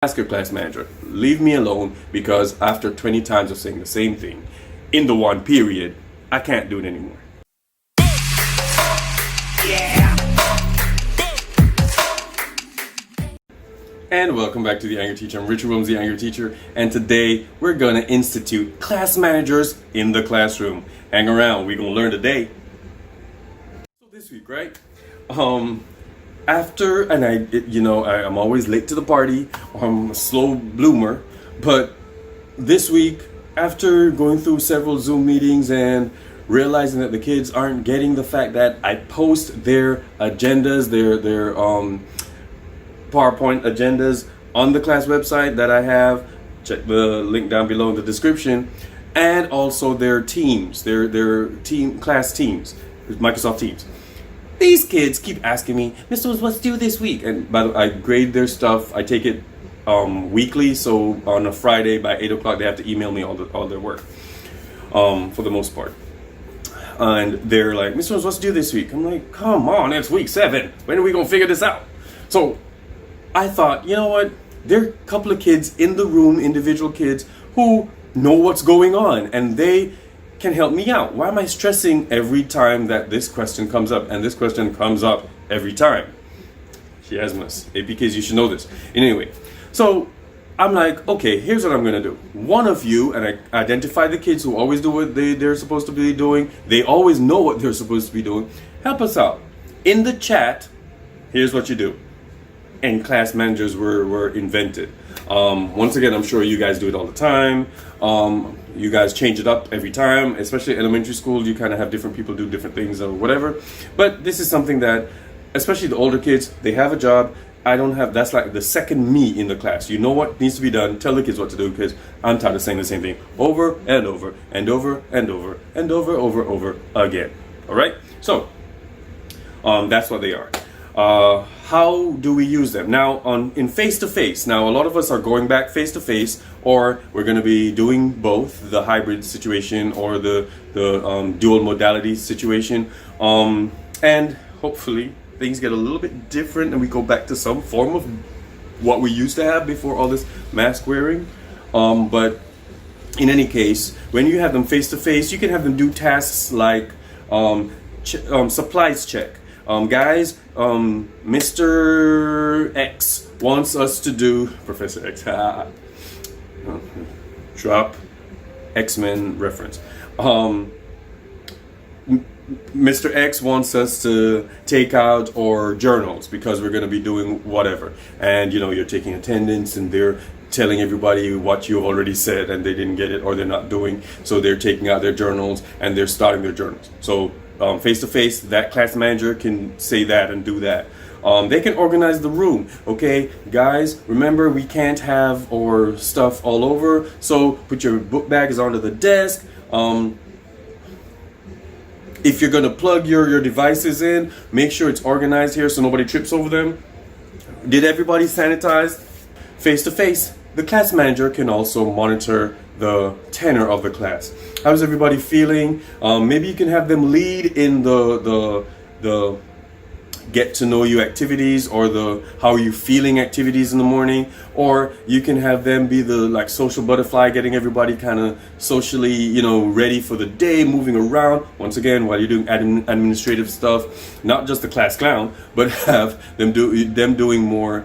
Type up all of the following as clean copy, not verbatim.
Ask your class manager, leave me alone, because after 20 times of saying the same thing in the one period, I can't do it anymore. Yeah. And welcome back to The Angry Teacher. I'm Richard Williams, The Angry Teacher, and today we're gonna institute class managers in the classroom. Hang around, we're gonna learn today. So this week, right? I'm always late to the party. I'm a slow bloomer, but this week, after going through several Zoom meetings and realizing that the kids aren't getting the fact that I post their agendas, their PowerPoint agendas on the class website that I have, check the link down below in the description, and also their teams, their class teams, Microsoft Teams. These kids keep asking me, Mr. Williams, what's due this week? And by the way, I grade their stuff. I take it weekly, so on a Friday by 8 o'clock they have to email me all their work, for the most part. And they're like, Mr. Williams, what's due this week? I'm like, come on, it's week 7. When are we gonna figure this out? So I thought, you know what? There are a couple of kids in the room, individual kids, who know what's going on, and they can help me out. Why am I stressing every time that this question comes up? And this question comes up every time. Chiasmus. APKs, you should know this. Anyway, so I'm like, okay, here's what I'm gonna do. One of you, and I identify the kids who always do what they're supposed to be doing. They always know what they're supposed to be doing. Help us out. In the chat, here's what you do. And class managers were invented. Once again, I'm sure you guys do it all the time. You guys change it up every time, especially elementary school. You kind of have different people do different things or whatever. But this is something that, especially the older kids, they have a job. I don't have, that's like the second me in the class. You know what needs to be done. Tell the kids what to do, because I'm tired of saying the same thing over and over and over and over and over again. All right? So, that's what they are. How do we use them now in face-to-face? Now, a lot of us are going back face-to-face, or we're going to be doing both, the hybrid situation or the dual modality situation, and hopefully things get a little bit different and we go back to some form of what we used to have before all this mask wearing. But in any case, when you have them face-to-face, you can have them do tasks like supplies check. Guys, Mr. X wants us to do, Professor X, drop X-Men reference. Mr. X wants us to take out our journals because we're going to be doing whatever. And, you're taking attendance and they're telling everybody what you've already said and they didn't get it or they're not doing. So they're taking out their journals and they're starting their journals. So face-to-face, that class manager can say that and do that. They can organize the room. Okay, guys, remember we can't have our stuff all over, so put your book bags onto the desk. If you're gonna plug your devices in, make sure it's organized here so nobody trips over them. Did everybody sanitize? Face-to-face, the class manager can also monitor the tenor of the class. How's everybody feeling? Maybe you can have them lead in the get to know you activities or the how are you feeling activities in the morning, or you can have them be the social butterfly, getting everybody kind of socially ready for the day, moving around once again while you're doing administrative stuff, not just the class clown, but have them doing more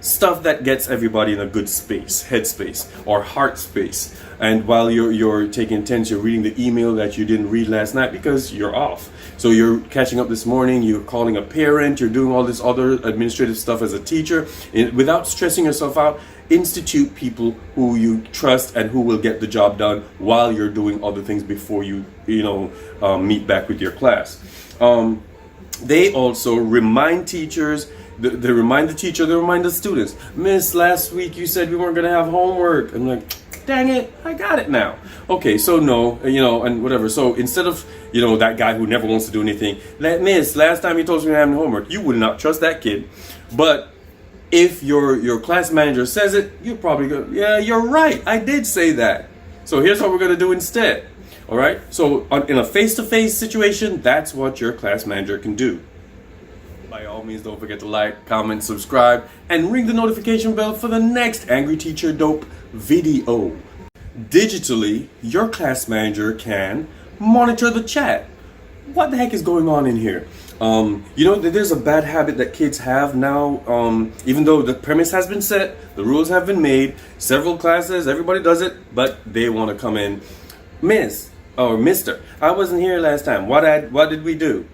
stuff that gets everybody in a good space, head space or heart space. And while you're taking attendance, you're reading the email that you didn't read last night because you're off. So you're catching up this morning, you're calling a parent, you're doing all this other administrative stuff as a teacher. Without stressing yourself out, institute people who you trust and who will get the job done while you're doing other things before you meet back with your class. They also remind teachers. They remind the teacher, they remind the students. Miss, last week you said we weren't going to have homework. I'm like, dang it, I got it now. Okay, so no, and whatever. So instead of, that guy who never wants to do anything, Miss, last time you told us we were having homework, you would not trust that kid. But if your class manager says it, you're probably going, yeah, you're right, I did say that. So here's what we're going to do instead. All right, so in a face-to-face situation, that's what your class manager can do. By all means, don't forget to like, comment, subscribe, and ring the notification bell for the next Angry Teacher Dope video. Digitally, your class manager can monitor the chat. What the heck is going on in here? You know, there's a bad habit that kids have now. Even though the premise has been set, the rules have been made, several classes, everybody does it, but they want to come in, Miss or Mister, I wasn't here last time. What did we do?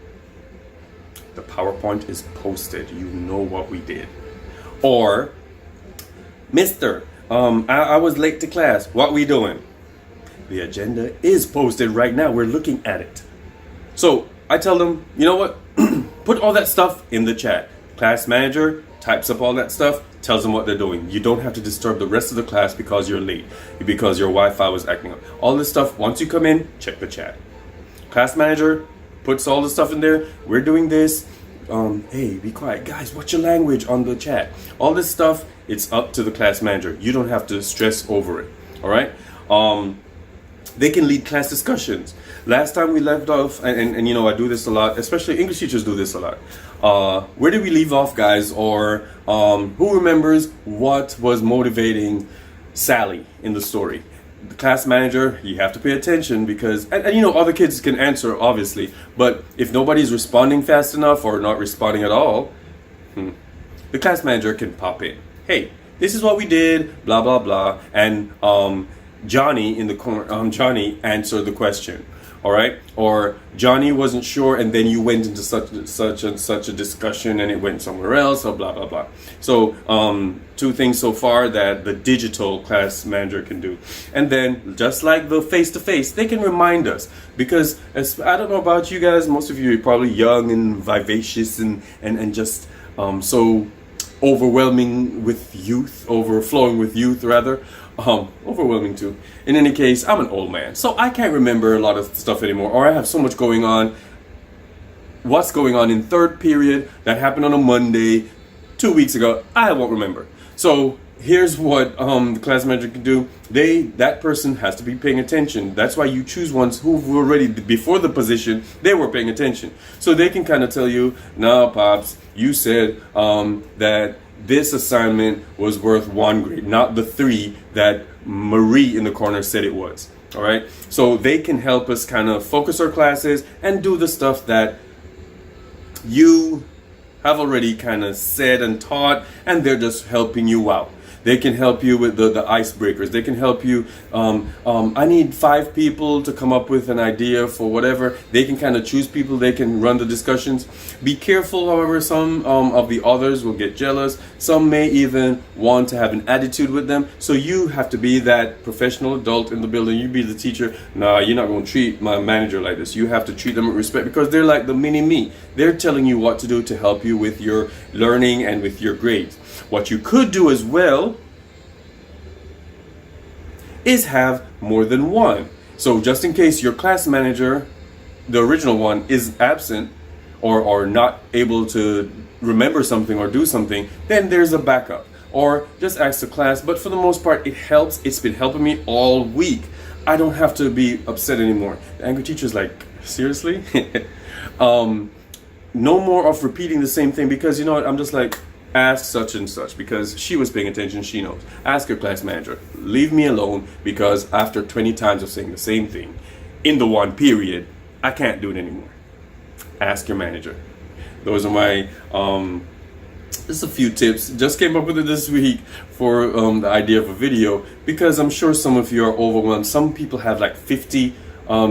The PowerPoint is posted. You know what we did. Or, Mister, I was late to class. What we doing? The agenda is posted right now. We're looking at it. So I tell them, you know what? Put all that stuff in the chat. Class manager types up all that stuff, tells them what they're doing. You don't have to disturb the rest of the class because you're late, because your Wi-Fi was acting up. All this stuff, once you come in, check the chat. Class manager puts all the stuff in there. We're doing this. Hey, be quiet. Guys, what's your language on the chat? All this stuff, it's up to the class manager. You don't have to stress over it. All right? They can lead class discussions. Last time we left off, and you know, I do this a lot, especially English teachers do this a lot. Where did we leave off, guys? Or who remembers what was motivating Sally in the story? The class manager, you have to pay attention because, and you know, other kids can answer, obviously, but if nobody's responding fast enough or not responding at all, the class manager can pop in. Hey, this is what we did, blah, blah, blah, and Johnny in the corner, Johnny answered the question, all right? Or Johnny wasn't sure, and then you went into such a discussion, and it went somewhere else, or blah blah blah. So two things so far that the digital class manager can do, and then just like the face-to-face, they can remind us because I don't know about you guys, most of you are probably young and vivacious and just so overwhelming with youth, overflowing with youth rather. Overwhelming too. In any case, I'm an old man, so I can't remember a lot of stuff anymore, or I have so much going on. What's going on in third period that happened on a Monday 2 weeks ago, I won't remember. So here's what the class manager can do. That person has to be paying attention. That's why you choose ones who've already, before the position, they were paying attention. So they can kind of tell you, no, Pops, you said that this assignment was worth 1 grade, not the 3 that Marie in the corner said it was. All right. So they can help us kind of focus our classes and do the stuff that you have already kind of said and taught, and they're just helping you out. They can help you with the icebreakers. They can help you. I need 5 people to come up with an idea for whatever. They can kind of choose people. They can run the discussions. Be careful, however, some of the others will get jealous. Some may even want to have an attitude with them. So you have to be that professional adult in the building. You be the teacher. Nah, you're not going to treat my manager like this. You have to treat them with respect because they're like the mini me. They're telling you what to do to help you with your learning and with your grades. What you could do as well is have more than one. So just in case your class manager, the original one, is absent or not able to remember something or do something, then there's a backup. Or just ask the class, but for the most part, it helps. It's been helping me all week. I don't have to be upset anymore. The angry teacher's like, seriously? No more of repeating the same thing because, you know what, I'm just like, ask such and such because she was paying attention, she knows. Ask your class manager. Leave me alone because after 20 times of saying the same thing in the 1 period, I can't do it anymore. Ask your manager. Those are my, just a few tips. Just came up with it this week for the idea of a video because I'm sure some of you are overwhelmed. Some people have like 50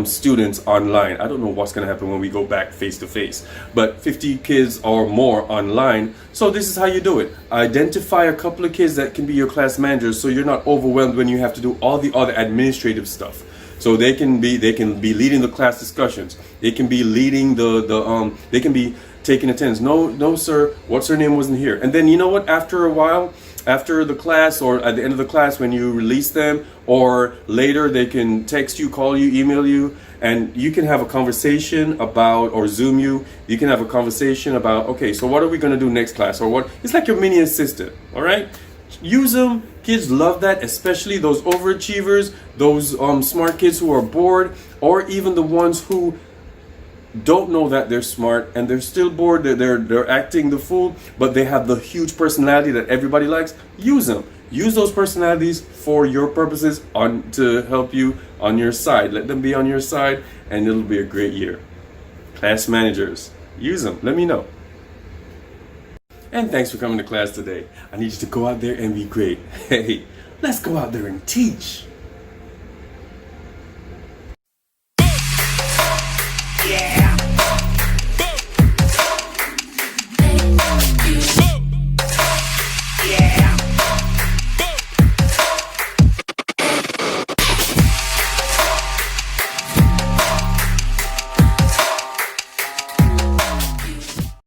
students online. I don't know what's going to happen when we go back face to face, but 50 kids or more online. So this is how you do it. Identify a couple of kids that can be your class managers so you're not overwhelmed when you have to do all the other administrative stuff. So they can be leading the class discussions. They can be leading they can be taking attendance. No sir, what's her name wasn't here. And then you know what, after a while, after the class or at the end of the class when you release them or later, they can text you, call you, email you, and you can have a conversation about, or Zoom you can have a conversation about, okay, so what are we going to do next class, or what? It's like your mini assistant. All right, use them. Kids love that, especially those overachievers, those smart kids who are bored, or even the ones who don't know that they're smart and they're still bored, they're acting the fool, but they have the huge personality that everybody likes, use them. Use those personalities for your purposes to help you on your side. Let them be on your side and it'll be a great year. Class managers, use them. Let me know. And thanks for coming to class today. I need you to go out there and be great. Hey, let's go out there and teach.